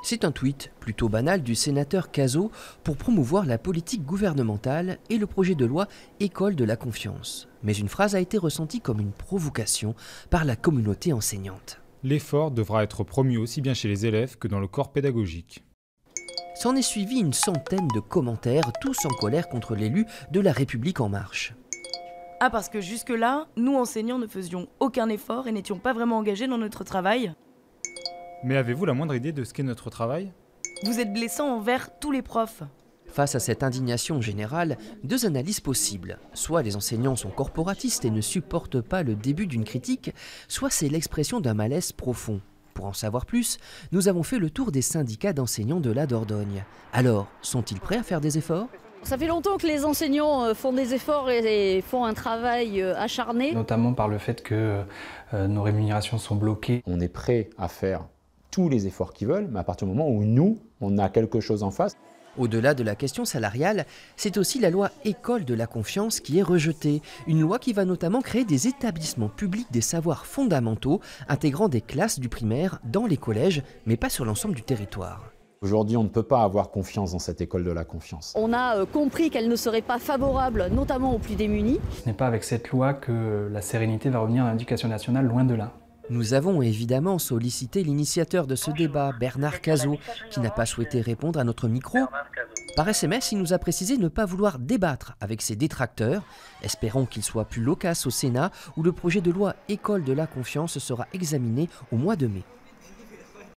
C'est un tweet plutôt banal du sénateur Cazot pour promouvoir la politique gouvernementale et le projet de loi École de la confiance. Mais une phrase a été ressentie comme une provocation par la communauté enseignante. L'effort devra être promu aussi bien chez les élèves que dans le corps pédagogique. S'en est suivi une centaine de commentaires, tous en colère contre l'élu de La République En Marche. Ah, parce que jusque-là, nous enseignants ne faisions aucun effort et n'étions pas vraiment engagés dans notre travail. Mais avez-vous la moindre idée de ce qu'est notre travail ? Vous êtes blessant envers tous les profs. Face à cette indignation générale, deux analyses possibles. Soit les enseignants sont corporatistes et ne supportent pas le début d'une critique, soit c'est l'expression d'un malaise profond. Pour en savoir plus, nous avons fait le tour des syndicats d'enseignants de la Dordogne. Alors, sont-ils prêts à faire des efforts ? Ça fait longtemps que les enseignants font des efforts et font un travail acharné. Notamment par le fait que nos rémunérations sont bloquées. On est prêt à faire tous les efforts qu'ils veulent, mais à partir du moment où nous, on a quelque chose en face. Au-delà de la question salariale, c'est aussi la loi École de la confiance qui est rejetée. Une loi qui va notamment créer des établissements publics des savoirs fondamentaux, intégrant des classes du primaire dans les collèges, mais pas sur l'ensemble du territoire. Aujourd'hui, on ne peut pas avoir confiance dans cette école de la confiance. On a compris qu'elle ne serait pas favorable, notamment aux plus démunis. Ce n'est pas avec cette loi que la sérénité va revenir à l'éducation nationale, loin de là. Nous avons évidemment sollicité l'initiateur de ce débat, Bernard Cazot, qui n'a pas souhaité répondre à notre micro. Par SMS, il nous a précisé ne pas vouloir débattre avec ses détracteurs. Espérons qu'il soit plus loquace au Sénat, où le projet de loi École de la confiance sera examiné au mois de mai.